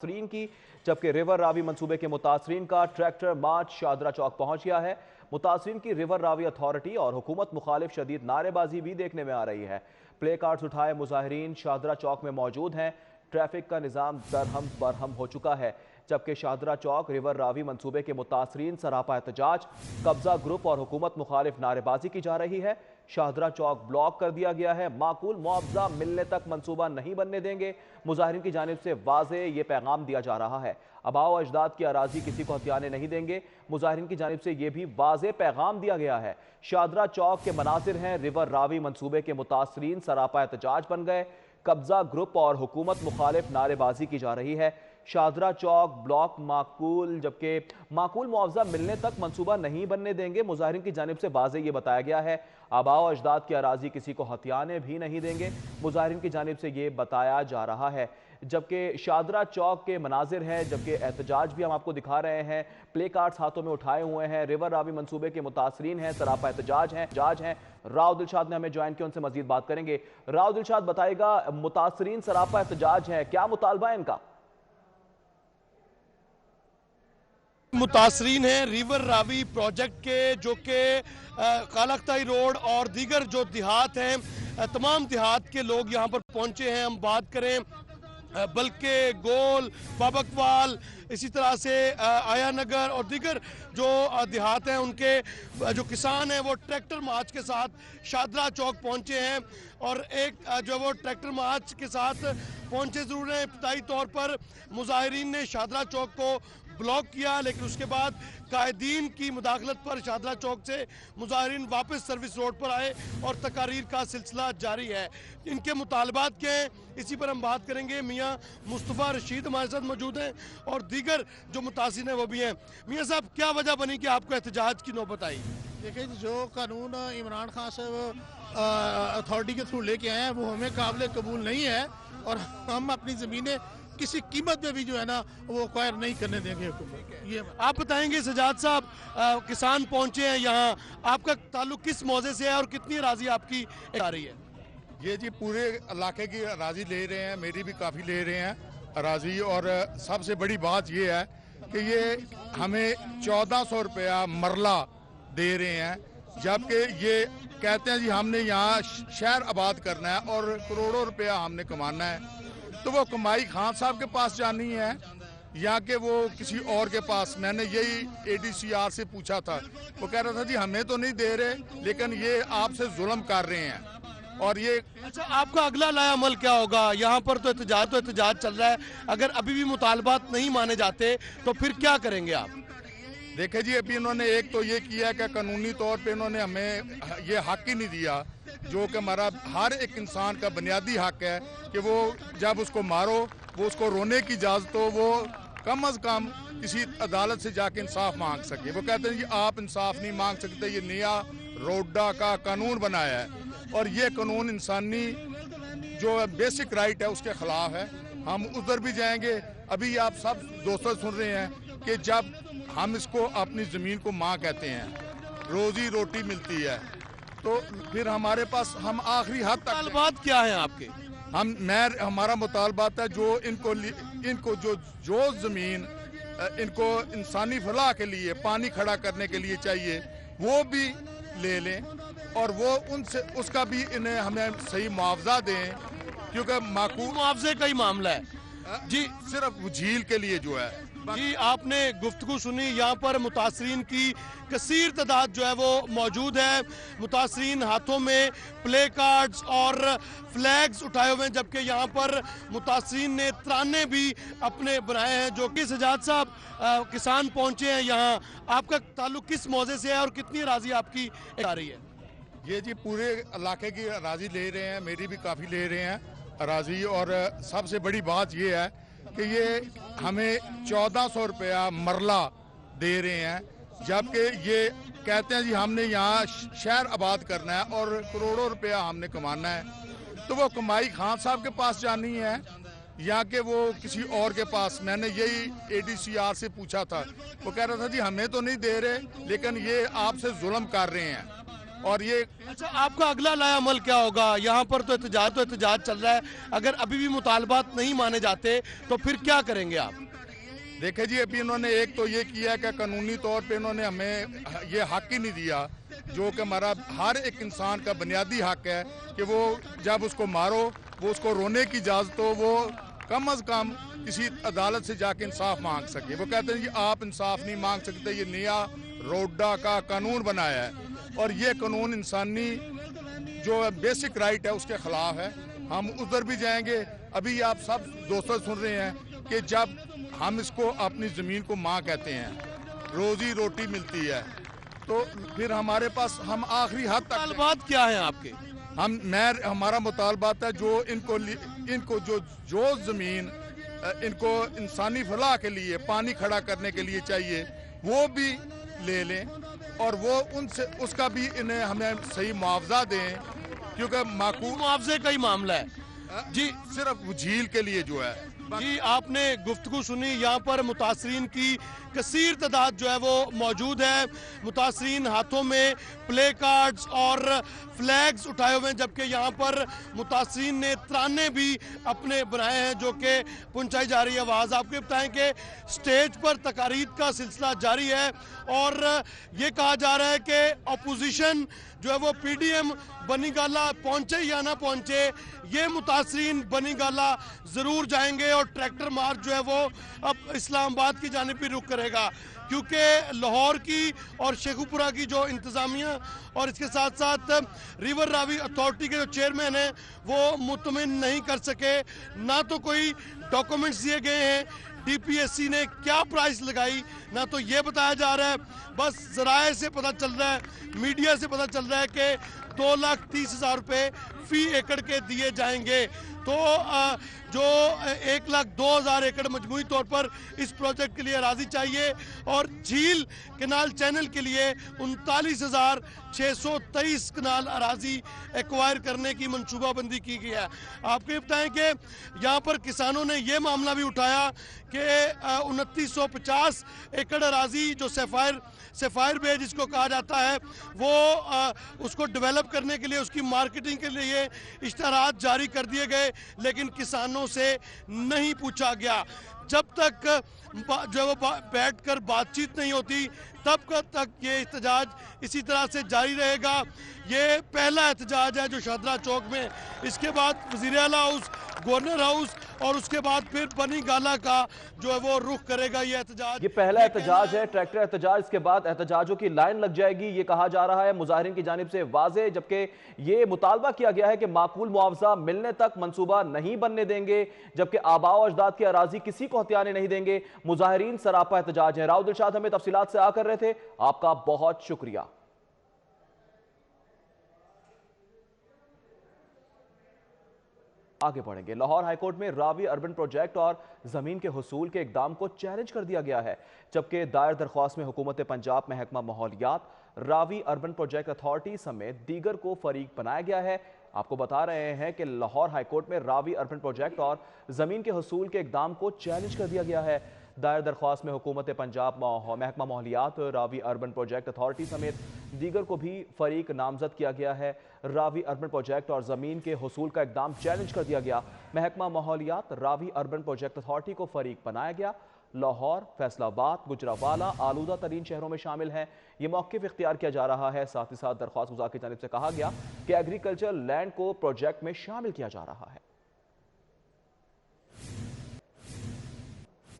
मुतासरीन की, जबकि रिवर रावी मंसूबे के मुतासरीन का ट्रैक्टर मार्च शादरा चौक पहुंच गया है। मुतासरीन की रिवर रावी अथॉरिटी और हुकूमत मुखालिफ शदीद नारेबाजी भी देखने में आ रही है। प्ले कार्ड्स उठाए मुजाहिरीन शादरा चौक में मौजूद हैं। ट्रैफिक का निज़ाम दरहम बरहम हो चुका है, जबकि शादरा चौक रिवर रावी मंसूबे के मुतासरीन सरापा एहतजाज, कब्जा ग्रुप और हुकूमत मुखालिफ नारेबाजी की जा रही है। शाहदरा चौक ब्लॉक कर दिया गया है। माकूल मुआवजा मिलने तक मंसूबा नहीं बनने देंगे। मुजाहिरीन की जानिब से वाज़े ये पैगाम दिया जा रहा है, आबाओ अजदाद की अराजी किसी को हथियाने नहीं देंगे। मुजाहिरीन की जानिब से ये भी वाज़े पैगाम दिया गया है। शाहदरा चौक के मनाजिर हैं, रिवर रावी मंसूबे के मुतासरीन सरापा एहतजाज बन गए। कब्जा ग्रुप और हुकूमत मुखालिफ नारेबाजी की जा रही है। शाहदरा चौक ब्लॉक माकूल, जबकि माकूल मुआवजा मिलने तक मंसूबा नहीं बनने देंगे। मुजाहिरीन की जानिब से वाज़े ये बताया गया है, आबाओ अजदाद की अराजी किसी को हथियाने भी नहीं देंगे। मुजाहिरीन की जानिब से ये बताया जा रहा है, जबकि शाहदरा चौक के मनाजिर हैं, जबकि एहतजाज भी हम आपको दिखा रहे हैं। प्ले कार्ड्स हाथों में उठाए हुए हैं। रिवर रावी मंसूबे के मुतासरीन हैं, सरापा एहतजाज हैं। राव दिलशाद ने हमें ज्वाइन किया, उनसे मजीद बात करेंगे। राव दिलशाद, बताएगा, मुतासरीन सरापा एहतजाज हैं, क्या मुतालबा है इनका? मुतासरीन हैं रिवर रावी प्रोजेक्ट के, जो कि कालख्ताई रोड और दीगर जो देहात हैं, तमाम देहात के लोग यहाँ पर पहुँचे हैं। हम बात करें बल्कि गोल, बाबकवाल, इसी तरह से आया नगर और दीगर जो देहात हैं, उनके जो किसान हैं वो ट्रैक्टर मार्च के साथ शादरा चौक पहुंचे हैं। और एक जो वो ट्रैक्टर मार्च के साथ पहुंचे ज़रूर हैं। इब्तदाई तौर पर मुजाहिरीन ने शादरा चौक को ब्लॉक किया, लेकिन उसके बाद कायदीन की मुदाखलत पर शादरा चौक से मुजाहिरीन वापस सर्विस रोड पर आए और तकारीर का सिलसिला जारी है। इनके मुतालबात क्या हैं, इसी पर हम बात करेंगे। मियाँ मुस्तफ़ा रशीद हमारे साथ मौजूद हैं और दीगर जो मुतासिर हैं वो भी हैं। मियाँ साहब, क्या वजह बनी कि आपको एहतजाज की नौबत आई? देखिए, जो कानून इमरान खान साहब अथॉरिटी के थ्रू लेके आए हैं वो हमें काबिल कबूल नहीं है, और हम अपनी ज़मीनें किसी कीमत पे भी जो है ना वो एक्वायर नहीं करने देंगे हुकूमत। ये आप बताएंगे सजाद साहब, किसान पहुंचे हैं यहाँ, आपका ताल्लुक किस मौजे से है और कितनी राजी आपकी आ रही है? ये जी पूरे इलाके की राजी ले रहे हैं, मेरी भी काफ़ी ले रहे हैं राजी। और सबसे बड़ी बात ये है कि ये हमें 1400 रुपया मरला दे रहे हैं, जबकि ये कहते हैं जी हमने यहाँ शहर आबाद करना है और करोड़ों रुपया हमने कमाना है। तो वो कमाई खान साहब के पास जानी है या कि वो किसी और के पास? मैंने यही ADCR से पूछा था, वो कह रहा था जी हमें तो नहीं दे रहे, लेकिन ये आपसे जुल्म कर रहे हैं। और ये अच्छा, आपका अगला लाया अमल क्या होगा? यहाँ पर तो एहतजाज चल रहा है, अगर अभी भी मुतालबात नहीं माने जाते तो फिर क्या करेंगे आप? देखे जी, अभी इन्होंने एक तो ये किया कि कानूनी तौर पे इन्होंने हमें ये हक ही नहीं दिया, जो कि हमारा हर एक इंसान का बुनियादी हक है कि वो जब उसको मारो वो उसको रोने की इजाज़त हो, वो कम अज़ कम किसी अदालत से जाके इंसाफ मांग सके। वो कहते हैं कि आप इंसाफ नहीं मांग सकते, ये नया रोडा का कानून बनाया है और ये कानून इंसानी जो बेसिक राइट है उसके ख़िलाफ़ है। हम उधर भी जाएंगे। अभी आप सब दोस्तों सुन रहे हैं कि जब हम इसको अपनी ज़मीन को माँ कहते हैं, रोज़ी रोटी मिलती है, तो फिर हमारे पास हम आखिरी हद तक। मुतालबात क्या है आपके? हमारा मुतालबात है जो इनको जो ज़मीन इनको इंसानी फलाह के लिए पानी खड़ा करने के लिए चाहिए वो भी ले लें, और वो उनसे उसका भी इन्हें हमें सही मुआवजा दें, क्योंकि माकूल मुआवजे का ही मामला है जी। सिर्फ झील के लिए जो है जी। आपने गुफ्तगू सुनी, यहाँ पर मुतासरीन की कसीर तादाद जो है वो मौजूद है। मुतासरीन हाथों में प्ले कार्ड्स और फ्लैग्स उठाए हुए हैं, जबकि यहाँ पर मुतासरीन ने तराने भी अपने बनाए हैं। जो कि सजाद साहब, किसान पहुँचे हैं यहाँ, आपका ताल्लुक किस मौजे से है और कितनी राजी आपकी आ रही है? ये जी पूरे इलाके की राजी ले रहे हैं, मेरी भी काफ़ी ले रहे हैं राजी। और सबसे बड़ी बात ये है कि ये हमें 1400 रुपया मरला दे रहे हैं, जबकि ये कहते हैं जी हमने यहाँ शहर आबाद करना है और करोड़ों रुपया हमने कमाना है। तो वो कमाई खान साहब के पास जानी है या कि वो किसी और के पास? मैंने यही ADCR से पूछा था, वो कह रहा था जी हमें तो नहीं दे रहे, लेकिन ये आपसे जुल्म कर रहे हैं। اور یہ اچھا، آپ کا اگلا لائحہ عمل کیا ہوگا؟ یہاں پر تو احتجاج چل رہا ہے، اگر ابھی بھی مطالبات نہیں مانے جاتے تو پھر کیا کریں گے آپ؟ دیکھیں جی، ابھی انہوں نے ایک تو یہ کیا کہ قانونی طور پہ انہوں نے ہمیں یہ حق ہی نہیں دیا جو کہ ہمارا ہر ایک انسان کا بنیادی حق ہے کہ وہ جب اس کو مارو وہ اس کو رونے کی اجازت ہو، وہ کم از کم کسی عدالت سے جا کے انصاف مانگ سکے۔ وہ کہتے ہیں کہ آپ انصاف نہیں مانگ سکتے، یہ نیا روڈا کا قانون بنایا ہے اور یہ قانون انسانی جو بیسک رائٹ ہے اس کے خلاف ہے۔ ہم ادھر بھی جائیں گے۔ ابھی آپ سب دوستوں سن رہے ہیں کہ جب ہم اس کو اپنی زمین کو ماں کہتے ہیں، روزی روٹی ملتی ہے، تو پھر ہمارے پاس ہم آخری حد تک مطالبات کیا ہیں آپ کے؟ ہمارا مطالبات ہے ان کو جو زمین ان کو انسانی فلاح کے لیے پانی کھڑا کرنے کے لیے چاہیے وہ بھی لے لیں اور وہ ان سے اس کا بھی انہیں ہمیں صحیح معاوضہ دیں، کیونکہ معقول معاوضے کا ہی معاملہ ہے جی۔ صرف جھیل کے لیے جو ہے جی، آپ نے گفتگو سنی، یہاں پر متاثرین کی کثیر تعداد جو ہے وہ موجود ہے۔ متاثرین ہاتھوں میں پلے کارڈز اور فلیگز اٹھائے ہوئے ہیں، جبکہ یہاں پر متاثرین نے ترانے بھی اپنے بنائے ہیں جو کہ پہنچائی جا رہی ہے آواز۔ آپ کو بتائیں کہ سٹیج پر تقاریر کا سلسلہ جاری ہے اور یہ کہا جا رہا ہے کہ اپوزیشن جو ہے وہ پی ڈی ایم بنی گالہ پہنچے یا نہ پہنچے، یہ متاثرین بنی گالہ ضرور جائیں گے اور ٹریکٹر مارچ جو ہے وہ اب اسلام آباد کی جانب بھی رخ کرے گا، کیونکہ لاہور کی اور شیخوپورہ کی جو انتظامیہ اور اس کے ساتھ ساتھ ریور راوی اتھارٹی کے جو چیئرمین ہیں وہ مطمئن نہیں کر سکے، نہ تو کوئی ڈاکومنٹس دیے گئے ہیں، ڈی پی ایس سی نے کیا پرائس لگائی نہ تو یہ بتایا جا رہا ہے، بس ذرائع سے پتہ چل رہا ہے، میڈیا سے پتہ چل رہا ہے کہ 2,30,000 روپے فی ایکڑ کے دیے جائیں گے۔ تو جو 1,02,000 ایکڑ مجموعی طور پر اس پروجیکٹ کے لیے اراضی چاہیے اور جھیل کنال چینل کے لیے 39,623 کنال اراضی ایکوائر کرنے کی منصوبہ بندی کی گئی ہے۔ آپ کو یہ بتائیں کہ یہاں پر کسانوں نے یہ معاملہ بھی اٹھایا کہ 2950 ایکڑ اراضی جو سیفائر بے جس کو کہا جاتا ہے وہ اس کو ڈیولپ کرنے کے لیے، اس کی مارکیٹنگ کے لیے اشتہارات جاری کر دیے گئے، لیکن کسانوں سے نہیں پوچھا گیا۔ جب تک جو وہ بیٹھ کر بات چیت نہیں ہوتی تب تک یہ احتجاج اسی طرح سے جاری رہے گا۔ یہ پہلا احتجاج ہے جو شاہدرہ چوک میں، اس کے بعد وزیر اعلیٰ ہاؤس، گورنر ہاؤس اور اس کے بعد پھر بنی گالہ کا جو ہے وہ رخ کرے گا یہ احتجاج۔ یہ پہلا احتجاج ہے، ٹریکٹر احتجاج، اس کے بعد احتجاجوں کی لائن لگ جائے گی، یہ کہا جا رہا ہے مظاہرین کی جانب سے واضح، جبکہ یہ مطالبہ کیا گیا ہے کہ معقول معاوضہ ملنے تک منصوبہ نہیں بننے دیں گے، جبکہ آباء و اجداد کی اراضی کسی کو ہتھیانے نہیں دیں گے۔ مظاہرین سراپا احتجاج ہیں۔ راؤ دلشاد ہمیں تفصیلات سے کر رہے تھے، آپ کا بہت شکریہ۔ آگے بڑھیں گے۔ لاہور ہائی کورٹ میں راوی اربن پروجیکٹ اور زمین کے حصول کے اقدام کو چیلنج کر دیا گیا ہے، جبکہ دائر درخواست میں حکومت پنجاب، محکمہ ماحولیات، راوی اربن پروجیکٹ اتھارٹی سمیت دیگر کو فریق بنایا گیا ہے۔ آپ کو بتا رہے ہیں کہ لاہور ہائی کورٹ میں راوی اربن پروجیکٹ اور زمین کے حصول کے اقدام کو چیلنج کر دیا گیا ہے۔ دائر درخواست میں حکومت پنجاب، محکمہ ماحولیات، راوی اربن پروجیکٹ اتھارٹی سمیت دیگر کو بھی فریق نامزد کیا گیا ہے۔ راوی اربن پروجیکٹ اور زمین کے حصول کا اقدام چیلنج کر دیا گیا۔ محکمہ ماحولیات، راوی اربن پروجیکٹ اتھارٹی کو فریق بنایا گیا۔ لاہور، فیصل آباد، گجرانوالہ آلودہ ترین شہروں میں شامل ہیں۔ یہ موقف اختیار کیا جا رہا ہے۔ ساتھ ہی ساتھ درخواست گزار کی جانب سے کہا گیا کہ ایگریکلچر لینڈ کو پروجیکٹ میں شامل کیا جا رہا ہے۔